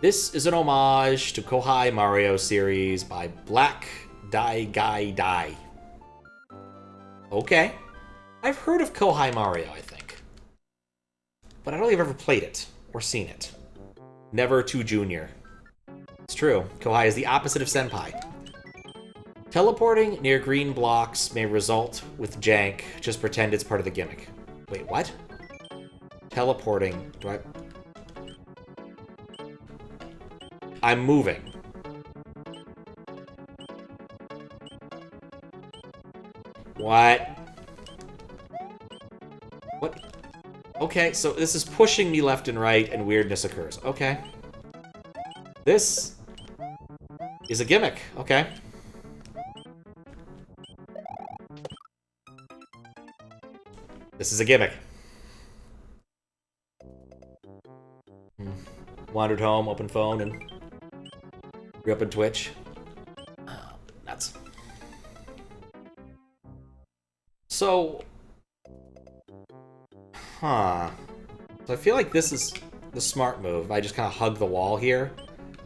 This is an homage to Kouhai Mario series by Black Dai Guy Dai. Okay. I've heard of Kouhai Mario, I think. But I don't think I've ever played it or seen it. Never too junior. It's true. Kouhai is the opposite of Senpai. Teleporting near green blocks may result with jank. Just pretend it's part of the gimmick. Wait, what? Teleporting. Do I... I'm moving. What? What? Okay, so this is pushing me left and right, and weirdness occurs. Okay. This is a gimmick. Okay. This is a gimmick. Wandered home, opened phone, and grew up in Twitch. Oh, nuts. So... Huh. So I feel like this is the smart move. I just kind of hug the wall here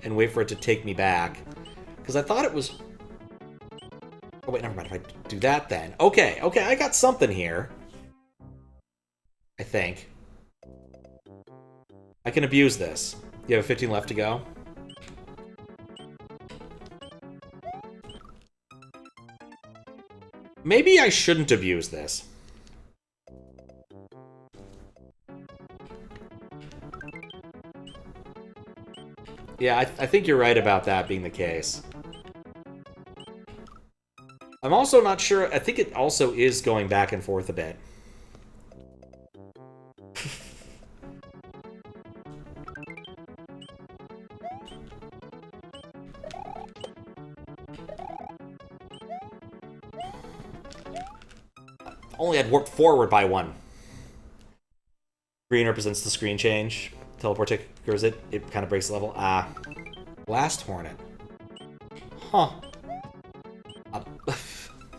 and wait for it to take me back. Because I thought it was... Oh, wait, never mind. If I do that, then... Okay, I got something here. I think. I can abuse this. You have 15 left to go? Maybe I shouldn't abuse this. Yeah, I think you're right about that being the case. I'm also not sure. I think it also is going back and forth a bit. Only I'd warped forward by one. Green represents the screen change. Teleport triggers it. It kind of breaks the level. Ah. Blast Hornet. Huh.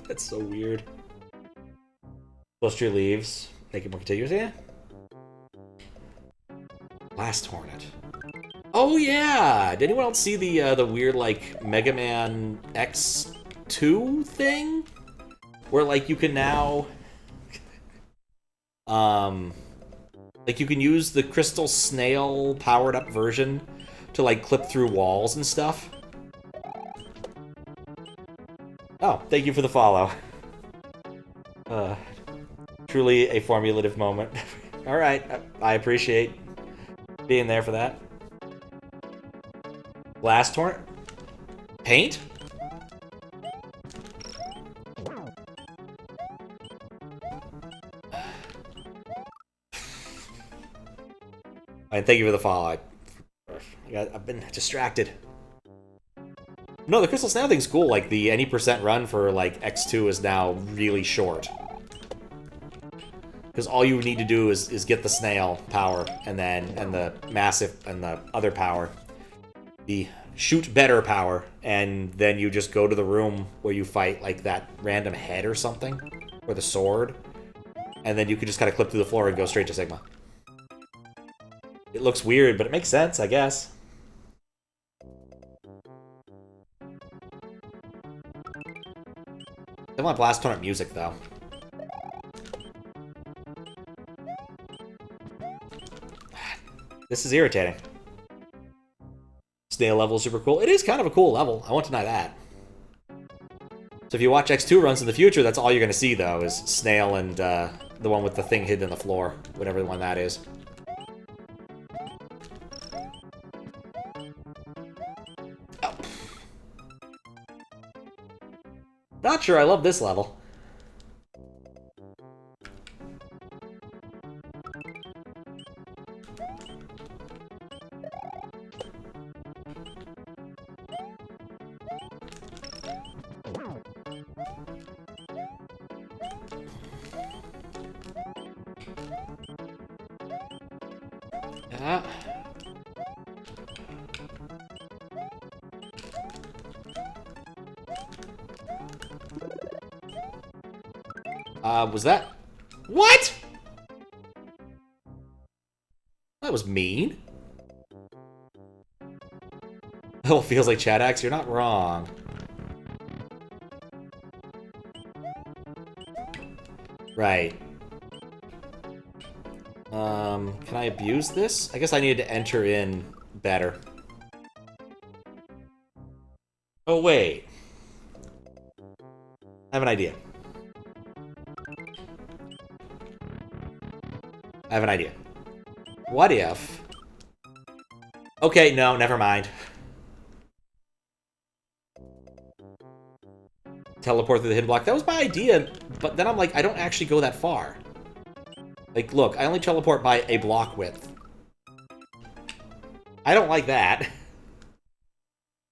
That's so weird. Close to your leaves. Make it more contiguous, yeah? Blast Hornet. Oh, yeah! Did anyone else see the weird, like, Mega Man X2 thing? Where, like, you can now... like, you can use the Crystal Snail powered-up version to, like, clip through walls and stuff. Oh, thank you for the follow. Truly a formulative moment. Alright, I appreciate being there for that. Blast Hornet? Paint? And thank you for the follow. I've been distracted. No, the Crystal Snail thing's cool. Like, the any percent run for, like, X2 is now really short. Because all you need to do is get the snail power, and the massive, and the other power. The shoot better power, and then you just go to the room where you fight, like, that random head or something. Or the sword. And then you can just kind of clip through the floor and go straight to Sigma. It looks weird, but it makes sense, I guess. I want Blast Hornet music, though. This is irritating. Snail level is super cool. It is kind of a cool level. I won't deny that. So if you watch X2 runs in the future, that's all you're going to see, though, is Snail and the one with the thing hidden in the floor. Whatever the one that is. Oh. Not sure I love this level. Was that... What?! That was mean. Oh, feels like Chat Axe? You're not wrong. Right. Can I abuse this? I guess I need to enter in better. Oh, wait. I have an idea. I have an idea. What if... Okay, no, never mind. Teleport through the hidden block. That was my idea, but then I'm like, I don't actually go that far. Like, look, I only teleport by a block width. I don't like that.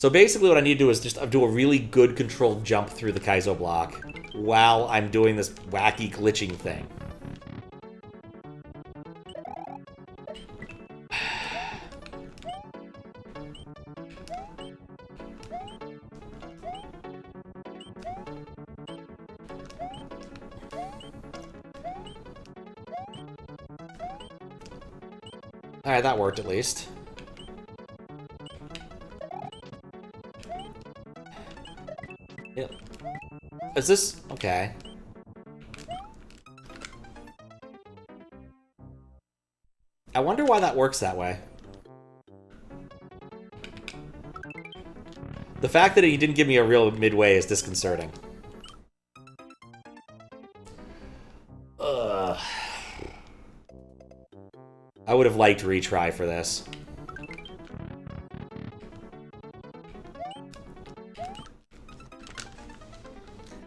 So basically what I need to do is just do a really good controlled jump through the Kaizo block while I'm doing this wacky glitching thing. Alright, that worked at least. Yeah. Is this... Okay. I wonder why that works that way. The fact that he didn't give me a real midway is disconcerting. Ugh. I would have liked retry for this.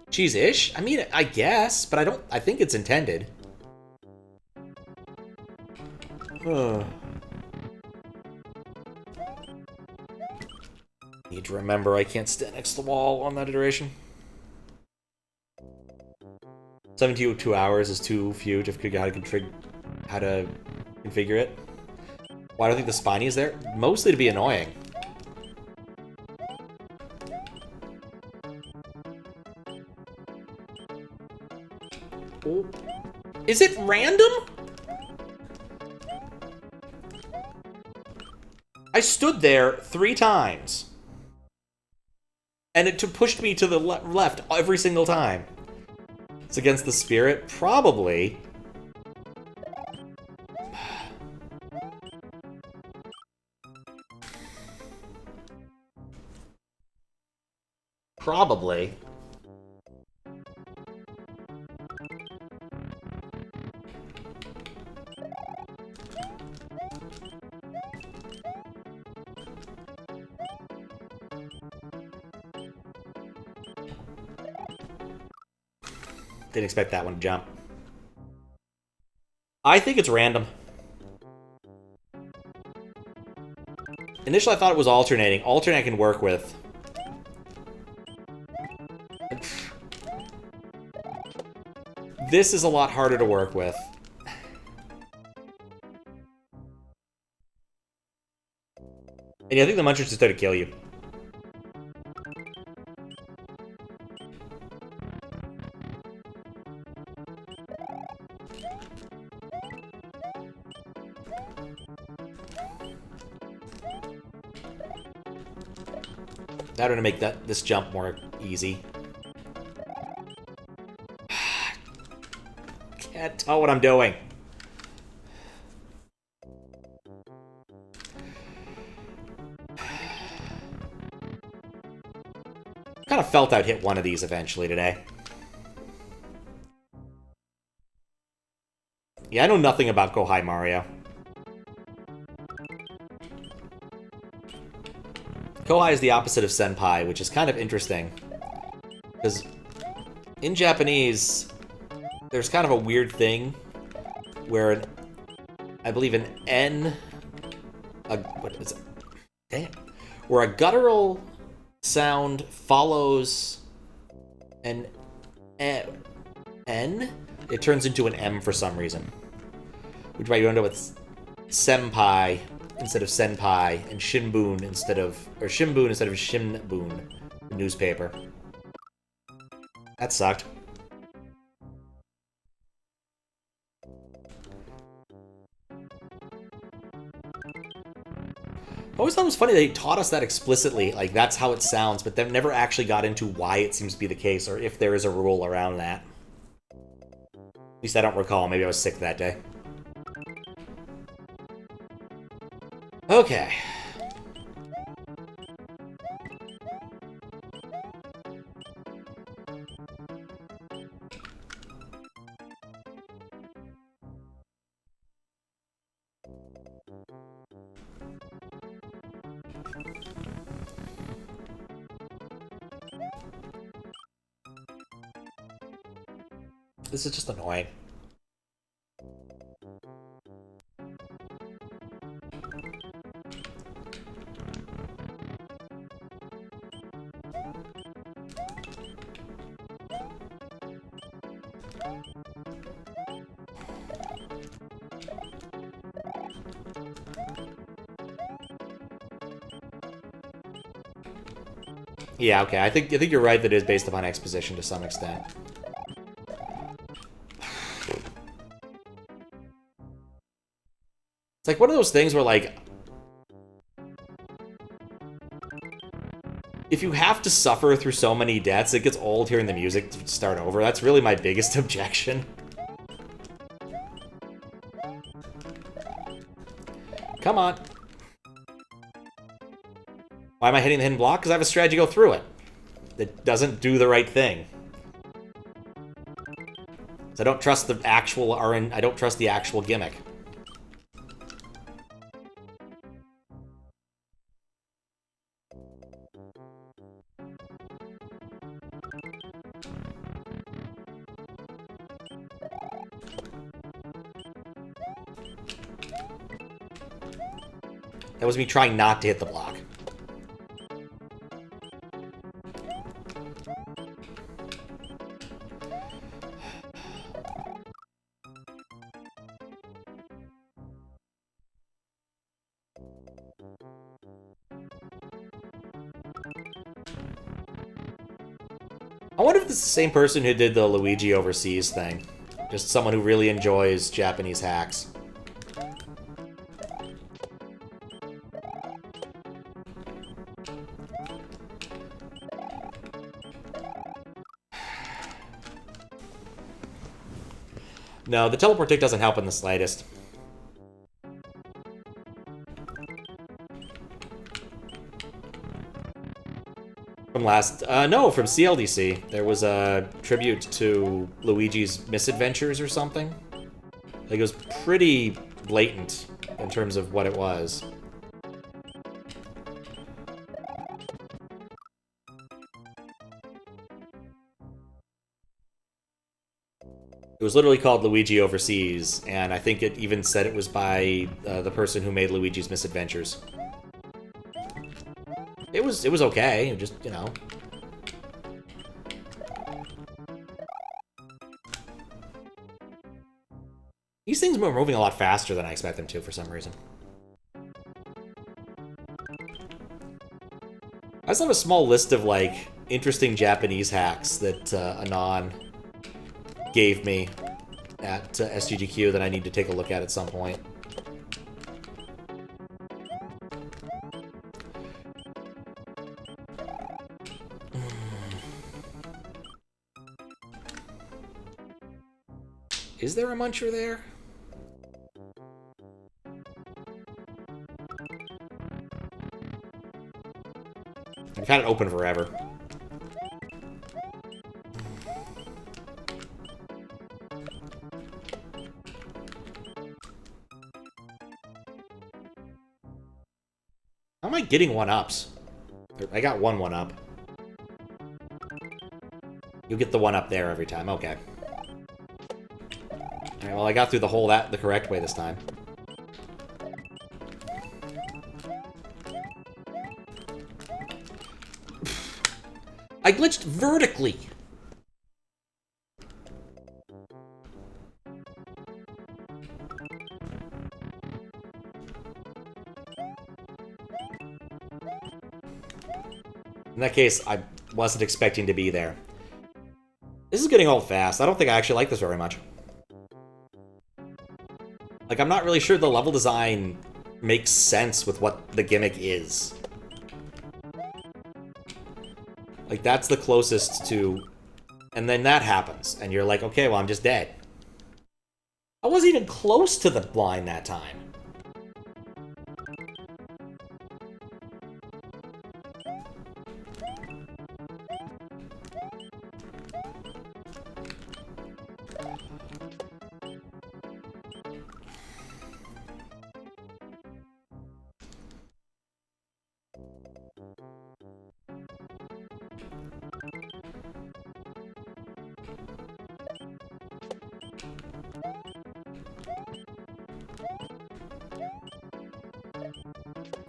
Cheese-ish? I mean, I guess, but I think it's intended. Need to remember I can't stand next to the wall on that iteration. 72 hours is too few to figure out how to configure it. Why do I think the spiny is there? Mostly to be annoying. Oh. Is it random? I stood there 3 times. And it pushed me to the left every single time. It's against the spirit? Probably. Probably. Didn't expect that one to jump. I think it's random. Initially, I thought it was alternating. Alternate I can work with. This is a lot harder to work with. And I think the Munchers just try to kill you. That would make this jump more easy. Can't tell what I'm doing. Kind of felt I'd hit one of these eventually today. Yeah, I know nothing about Kouhai Mario. Kouhai is the opposite of senpai, which is kind of interesting. Because in Japanese, there's kind of a weird thing where I believe an N... what is it? Damn. Where a guttural sound follows an N, it turns into an M for some reason. Which might end up with senpai instead of senpai, and shimbun instead of shinbun, the newspaper. That sucked. I always thought it was funny they taught us that explicitly, like that's how it sounds, but they've never actually got into why it seems to be the case, or if there is a rule around that. At least I don't recall, maybe I was sick that day. Okay. This is just annoying. Yeah, okay. I think you're right that it is based upon exposition to some extent. It's like one of those things where, like, if you have to suffer through so many deaths, it gets old hearing the music to start over. That's really my biggest objection. Come on. Why am I hitting the hidden block? Because I have a strategy to go through it. That doesn't do the right thing. So I don't trust the actual I don't trust the actual gimmick. That was me trying not to hit the block. I wonder if this is the same person who did the Luigi overseas thing. Just someone who really enjoys Japanese hacks. No, the teleport tick doesn't help in the slightest. From last... no, from QLDC. There was a tribute to Luigi's misadventures or something. Like, it was pretty blatant in terms of what it was. It was literally called Luigi Overseas, and I think it even said it was by the person who made Luigi's Misadventures. It was okay, just, you know. These things are moving a lot faster than I expect them to for some reason. I just have a small list of, like, interesting Japanese hacks that Anon gave me at SGGQ that I need to take a look at some point. Is there a muncher there? I've had it open forever. How am I getting one-ups? I got one up. You get the one up there every time. Okay. Alright, well, I got through the whole the correct way this time. I glitched vertically! In that case, I wasn't expecting to be there. This is getting old fast. I don't think I actually like this very much. Like, I'm not really sure the level design makes sense with what the gimmick is. Like, that's the closest to... And then that happens, and you're like, okay, well, I'm just dead. I wasn't even close to the line that time.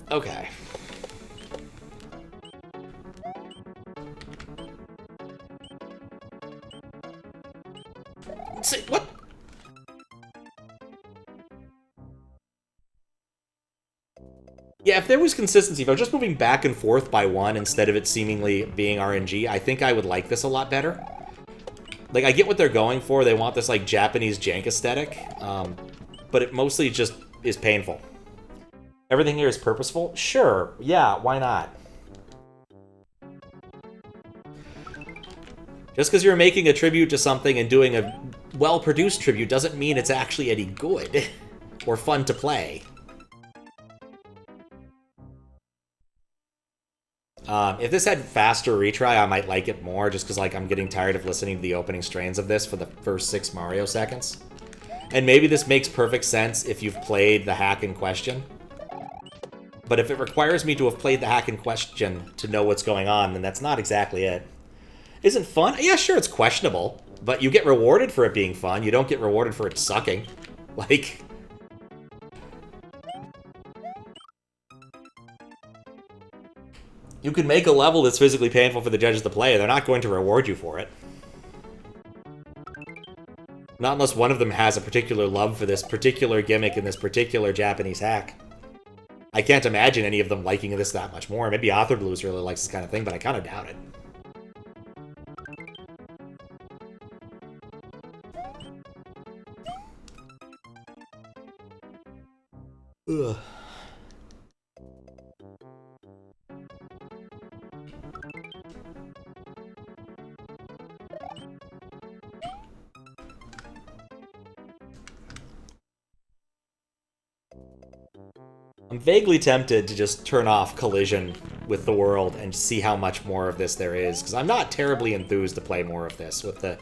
Okay. See, what? Yeah, if there was consistency, if I was just moving back and forth by one instead of it seemingly being RNG, I think I would like this a lot better. Like, I get what they're going for. They want this, like, Japanese jank aesthetic, but it mostly just is painful. Everything here is purposeful? Sure, yeah, why not? Just because you're making a tribute to something and doing a well-produced tribute doesn't mean it's actually any good or fun to play. If this had faster retry, I might like it more, just because, like, I'm getting tired of listening to the opening strains of this for the first 6 Mario seconds. And maybe this makes perfect sense if you've played the hack in question. But if it requires me to have played the hack in question to know what's going on, then that's not exactly it. Isn't fun? Yeah, sure, it's questionable, but you get rewarded for it being fun. You don't get rewarded for it sucking. Like... You can make a level that's physically painful for the judges to play, and they're not going to reward you for it. Not unless one of them has a particular love for this particular gimmick and this particular Japanese hack. I can't imagine any of them liking this that much more. Maybe Author Blues really likes this kind of thing, but I kind of doubt it. Ugh. I'm vaguely tempted to just turn off Collision with the world and see how much more of this there is, because I'm not terribly enthused to play more of this with the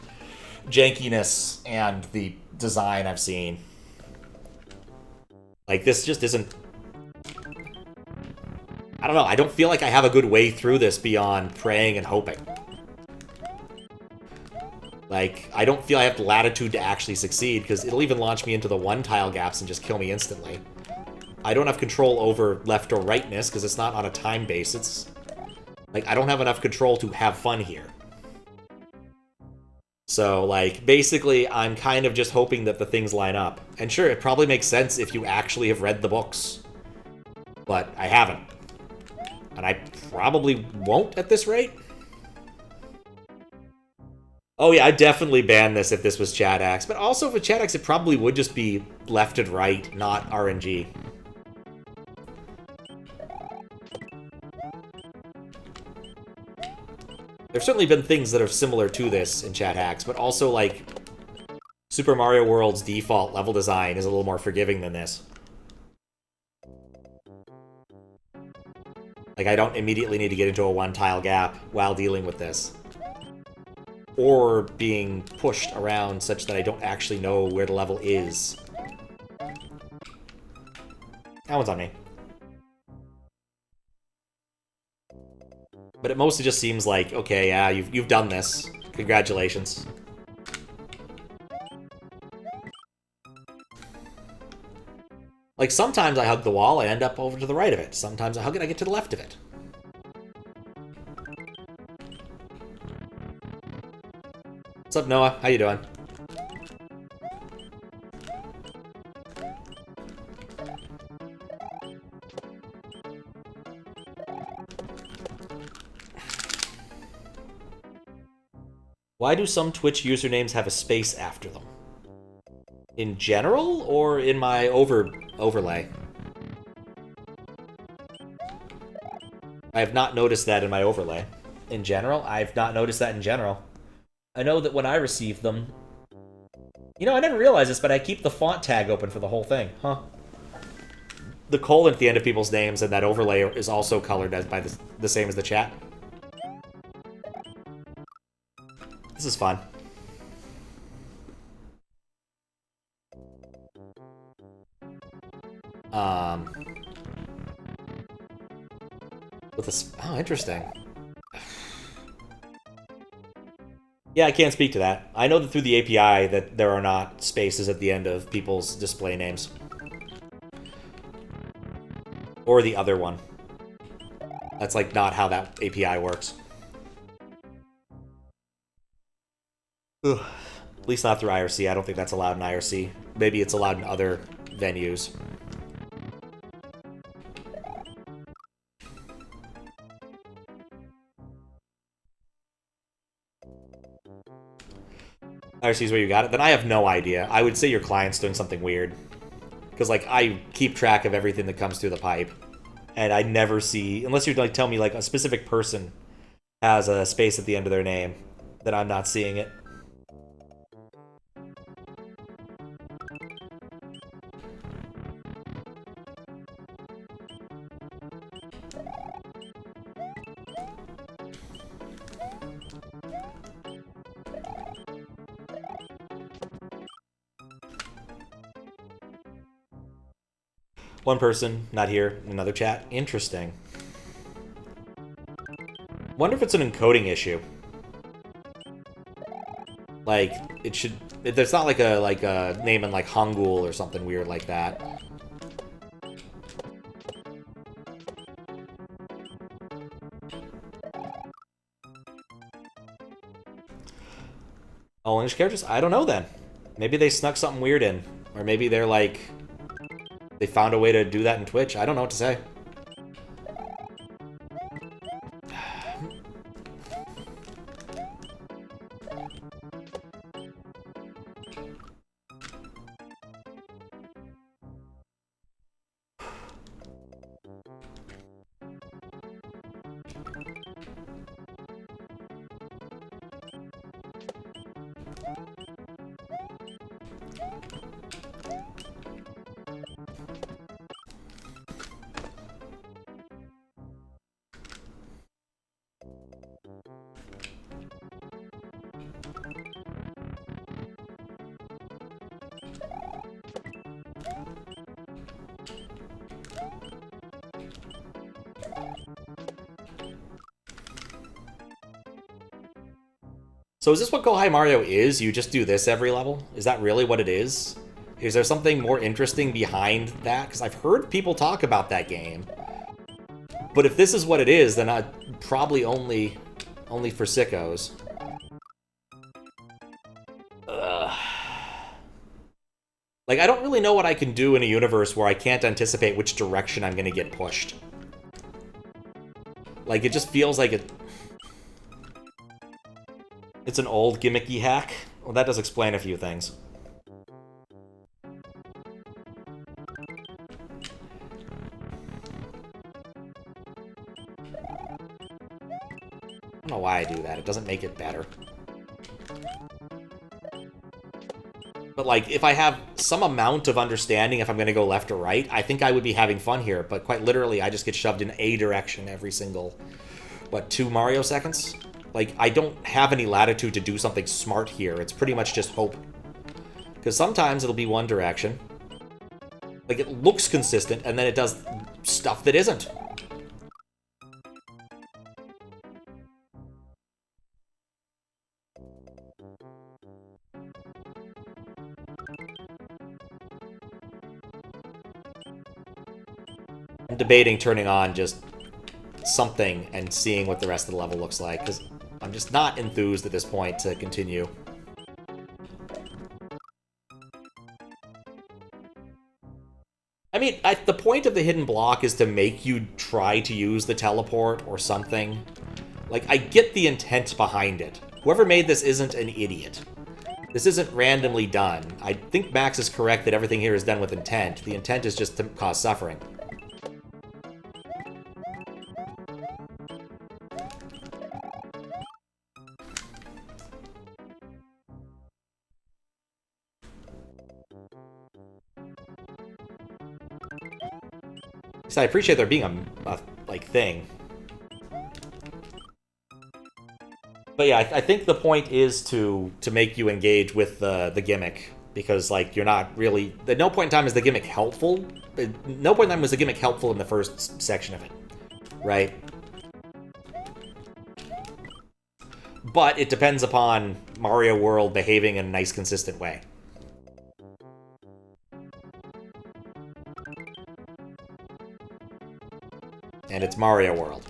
jankiness and the design I've seen. Like, this just isn't... I don't know, I don't feel like I have a good way through this beyond praying and hoping. Like, I don't feel I have the latitude to actually succeed, because it'll even launch me into the one-tile gaps and just kill me instantly. I don't have control over left or rightness, because it's not on a time basis. Like, I don't have enough control to have fun here. So, like, basically, I'm kind of just hoping that the things line up. And sure, it probably makes sense if you actually have read the books. But I haven't. And I probably won't at this rate. Oh yeah, I'd definitely ban this if this was Chat Axe. But also, if it's Chat Axe, it probably would just be left and right, not RNG. There's certainly been things that are similar to this in Chat Hacks, but also, like, Super Mario World's default level design is a little more forgiving than this. Like, I don't immediately need to get into a one-tile gap while dealing with this. Or being pushed around such that I don't actually know where the level is. That one's on me. But it mostly just seems like, okay, yeah, you've done this. Congratulations. Like, sometimes I hug the wall, I end up over to the right of it. Sometimes I hug it, I get to the left of it. What's up, Noah? How you doing? Why do some Twitch usernames have a space after them? In general, or in my overlay? I have not noticed that in my overlay. In general, I've not noticed that in general. I know that when I receive them... You know, I never realized this, but I keep the font tag open for the whole thing. Huh. The colon at the end of people's names and that overlay is also colored as by the same as the chat. This is fun. With a... Oh, interesting. Yeah, I can't speak to that. I know that through the API that there are not spaces at the end of people's display names. Or the other one. That's, like, not how that API works. Ugh. At least not through IRC. I don't think that's allowed in IRC. Maybe it's allowed in other venues. IRC is where you got it? Then I have no idea. I would say your client's doing something weird. Because, like, I keep track of everything that comes through the pipe. And I never see... Unless you, like, tell me, like, a specific person has a space at the end of their name, then I'm not seeing it. One person, not here, another chat. Interesting. Wonder if it's an encoding issue. Like, it should... There's not like a name in like Hangul or something weird like that. All English characters? I don't know then. Maybe they snuck something weird in. Or maybe they're like... They found a way to do that in Twitch. I don't know what to say. So is this what Kouhai Mario is? You just do this every level? Is that really what it is? Is there something more interesting behind that? Because I've heard people talk about that game. But if this is what it is, then I'd probably only for sickos. Ugh. Like, I don't really know what I can do in a universe where I can't anticipate which direction I'm going to get pushed. Like, it just feels like it's an old gimmicky hack. Well, that does explain a few things. I don't know why I do that. It doesn't make it better. But, like, if I have some amount of understanding if I'm going to go left or right, I think I would be having fun here. But quite literally, I just get shoved in a direction every single, what, 2 Mario seconds? Like, I don't have any latitude to do something smart here. It's pretty much just hope. Because sometimes it'll be one direction. Like, it looks consistent, and then it does stuff that isn't. I'm debating turning on just something and seeing what the rest of the level looks like, because I'm just not enthused at this point to continue. I mean, the point of the hidden block is to make you try to use the teleport or something. Like, I get the intent behind it. Whoever made this isn't an idiot. This isn't randomly done. I think Max is correct that everything here is done with intent. The intent is just to cause suffering. Because I appreciate there being a like, thing. But yeah, I think the point is to make you engage with the gimmick. Because, like, you're not really... At no point in time is the gimmick helpful. No point in time was the gimmick helpful in the first section of it. Right? But it depends upon Mario World behaving in a nice, consistent way. And it's Mario World.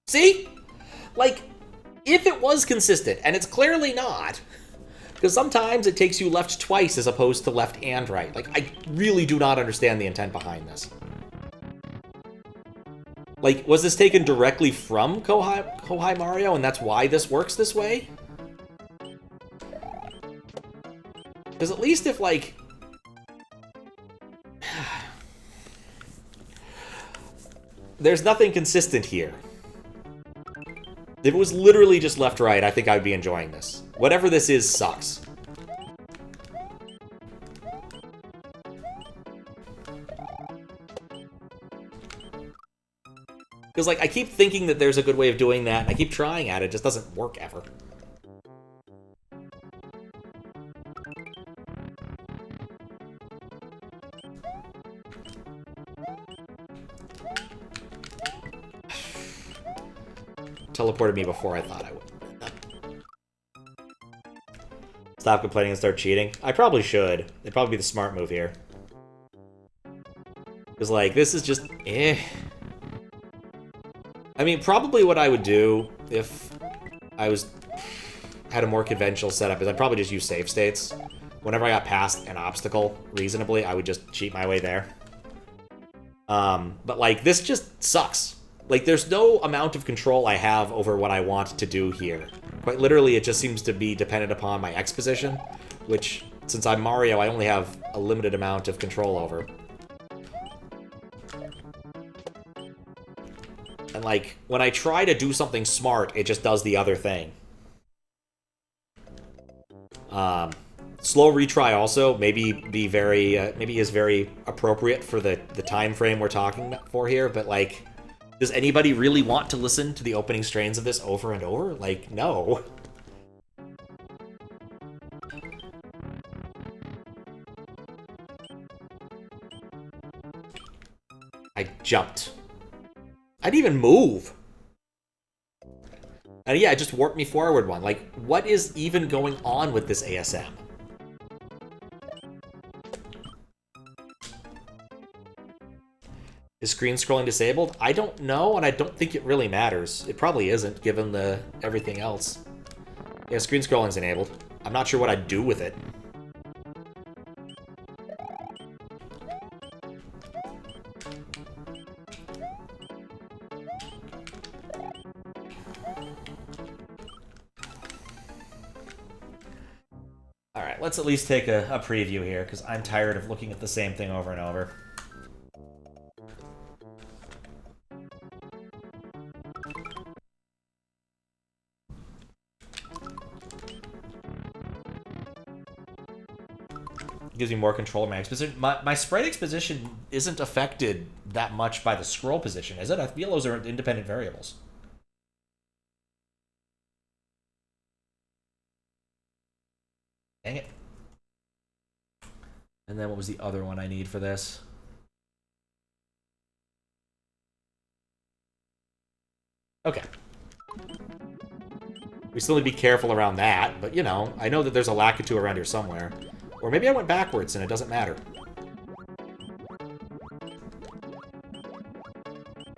See? Like, if it was consistent, and it's clearly not, because sometimes it takes you left twice as opposed to left and right. Like, I really do not understand the intent behind this. Like, was this taken directly from Kouhai Mario, and that's why this works this way? Because at least if, like... There's nothing consistent here. If it was literally just left-right, I think I would be enjoying this. Whatever this is sucks. Because, like, I keep thinking that there's a good way of doing that, and I keep trying at it. It just doesn't work ever. Teleported me before I thought I would. Stop complaining and start cheating? I probably should. It'd probably be the smart move here. Because, like, this is just... eh. I mean, probably what I would do if I had a more conventional setup is I'd probably just use save states. Whenever I got past an obstacle reasonably, I would just cheat my way there. But, like, this just sucks. Like, there's no amount of control I have over what I want to do here. Quite literally, it just seems to be dependent upon my X position, which, since I'm Mario, I only have a limited amount of control over. And, like, when I try to do something smart, it just does the other thing. Slow retry also maybe is very appropriate for the time frame we're talking for here, but, like... Does anybody really want to listen to the opening strains of this over and over? Like, no. I jumped. I didn't even move. And yeah, it just warped me forward one. Like, what is even going on with this ASM? Is screen scrolling disabled? I don't know, and I don't think it really matters. It probably isn't, given everything else. Yeah, screen scrolling's enabled. I'm not sure what I'd do with it. Alright, let's at least take a preview here, because I'm tired of looking at the same thing over and over. Gives me more control of my X position. My sprite X position isn't affected that much by the scroll position, is it? I feel those are independent variables. Dang it. And then what was the other one I need for this? Okay. We still need to be careful around that, but, you know, I know that there's a Lakitu around here somewhere. Or maybe I went backwards and it doesn't matter.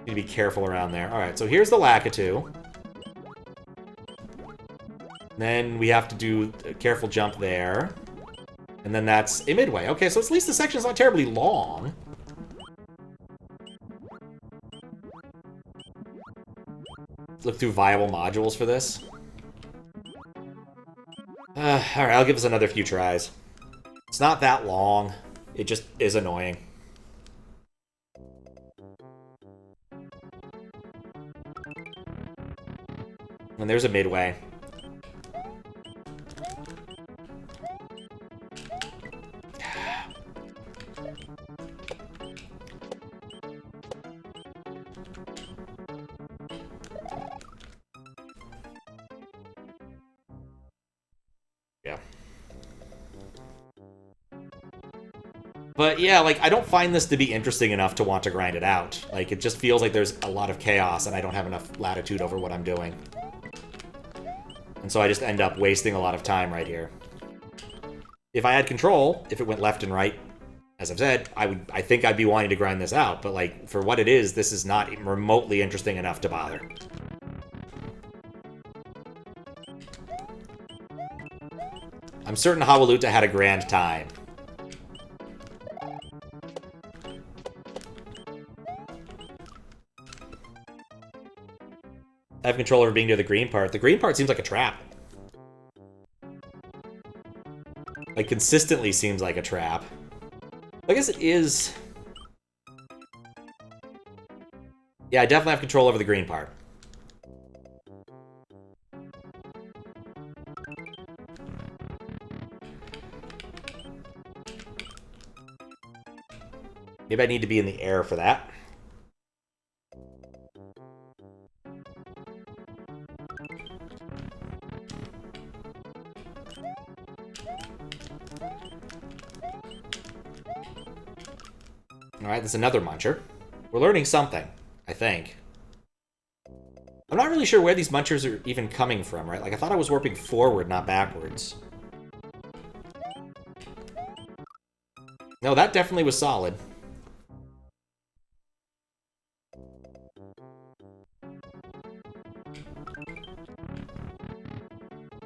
Need to be careful around there. Alright, so here's the Lakitu. Then we have to do a careful jump there. And then that's a midway. Okay, so at least the section's not terribly long. Let's look through viable modules for this. Alright, I'll give this another few tries. It's not that long. It just is annoying. And there's a midway. Yeah. But yeah, like, I don't find this to be interesting enough to want to grind it out. Like, it just feels like there's a lot of chaos and I don't have enough latitude over what I'm doing. And so I just end up wasting a lot of time right here. If I had control, if it went left and right, as I've said, I think I'd be wanting to grind this out. But, like, for what it is, this is not remotely interesting enough to bother. I'm certain Hawaluta had a grand time. I have control over being near the green part. The green part seems like a trap. Like, consistently seems like a trap. I guess it is... Yeah, I definitely have control over the green part. Maybe I need to be in the air for that. Alright, that's another muncher. We're learning something, I think. I'm not really sure where these munchers are even coming from, right? Like, I thought I was warping forward, not backwards. No, that definitely was solid.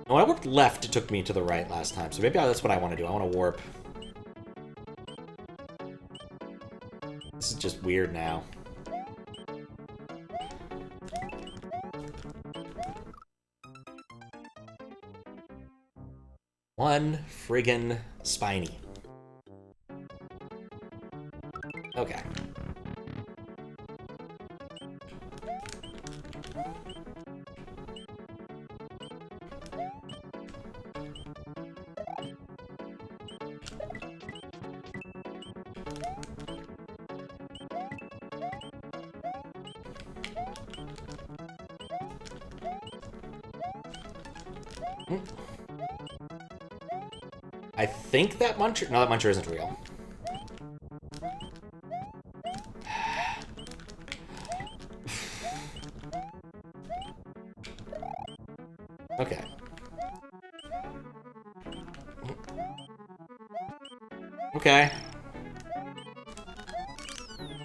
Oh, I warped left, it took me to the right last time, so maybe that's what I want to do. I want to warp. This is just weird now. One friggin' spiny. Okay. I think that muncher... No, that muncher isn't real. Okay. Okay.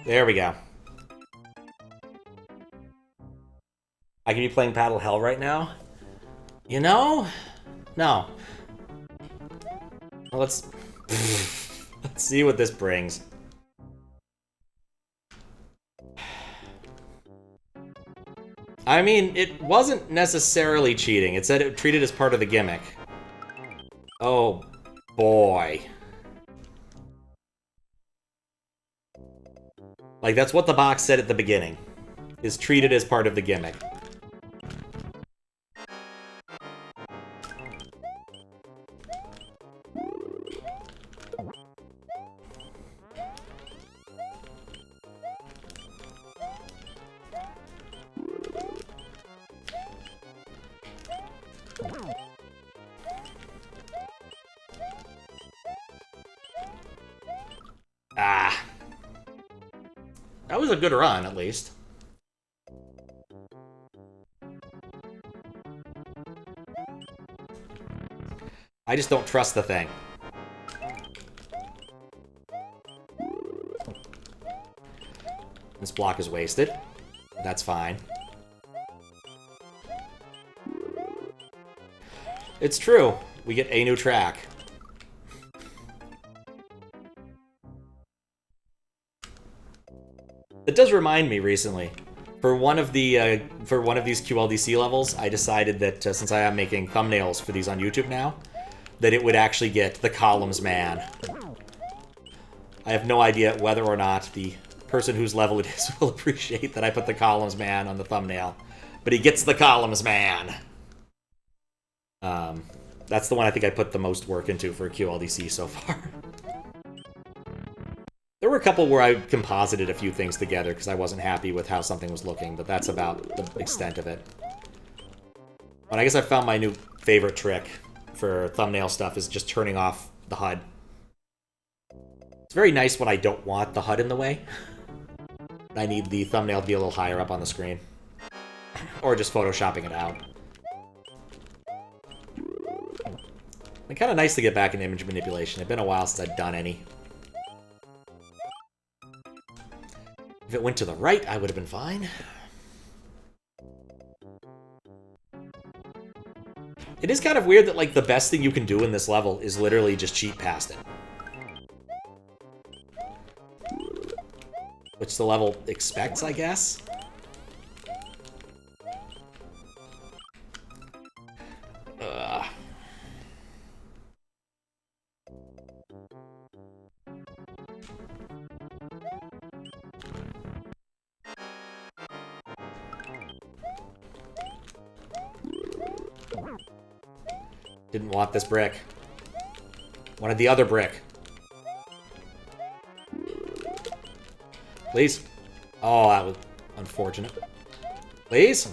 There we go. I can be playing Paddle Hell right now? You know? No. Well, let's see what this brings. I mean, it wasn't necessarily cheating. It said it treated as part of the gimmick. Oh, boy. Like, that's what the box said at the beginning. Is treated as part of the gimmick. Ah. That was a good run, at least. I just don't trust the thing. This block is wasted. That's fine. It's true. We get a new track. It does remind me recently. For one of these QLDC levels, I decided that since I am making thumbnails for these on YouTube now, that it would actually get the columns man. I have no idea whether or not the person whose level it is will appreciate that I put the columns man on the thumbnail. But he gets the columns man. That's the one I think I put the most work into for QLDC so far. There were a couple where I composited a few things together because I wasn't happy with how something was looking, but that's about the extent of it. And I guess I found my new favorite trick for thumbnail stuff is just turning off the HUD. It's very nice when I don't want the HUD in the way. I need the thumbnail to be a little higher up on the screen. Or just photoshopping it out. It's kind of nice to get back into image manipulation. It's been a while since I've done any. If it went to the right, I would have been fine. It is kind of weird that, like, the best thing you can do in this level is literally just cheat past it. Which the level expects, I guess. Didn't want this brick. Wanted the other brick. Please? Oh, that was unfortunate. Please?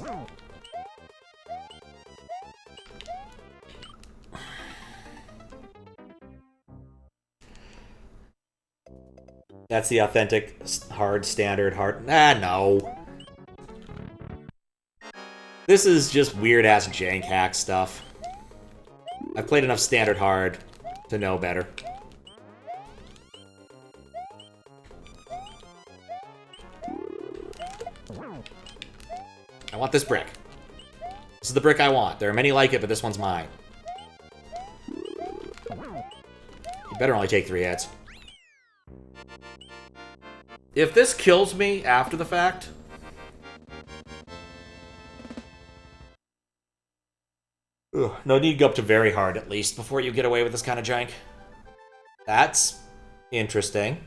That's the authentic, hard, standard, hard... Ah, no. This is just weird-ass jank hack stuff. I've played enough standard hard to know better. I want this brick. This is the brick I want. There are many like it, but this one's mine. You better only take 3 hits. If this kills me after the fact... Ugh, no need to go up to very hard, at least, before you get away with this kind of jank. That's interesting.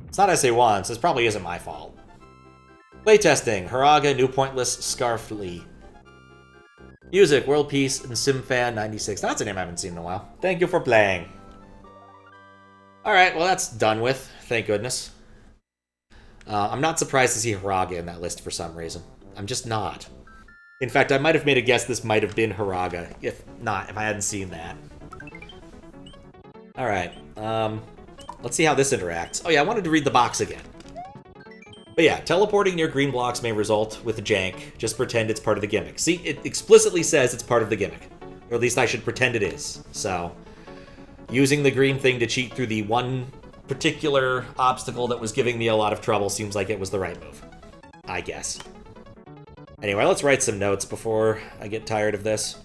It's not SA1, so this probably isn't my fault. Playtesting, Haraga, New Pointless, Scarfly. Music, World Peace, and SimFan96. That's a name I haven't seen in a while. Thank you for playing. Alright, well that's done with, thank goodness. I'm not surprised to see Haraga in that list for some reason. I'm just not. In fact, I might have made a guess this might have been Haraga. If not, if I hadn't seen that. Alright, let's see how this interacts. Oh yeah, I wanted to read the box again. But yeah, teleporting near green blocks may result with a jank. Just pretend it's part of the gimmick. See, it explicitly says it's part of the gimmick. Or at least I should pretend it is. So, using the green thing to cheat through the one particular obstacle that was giving me a lot of trouble seems like it was the right move. I guess. Anyway, let's write some notes before I get tired of this.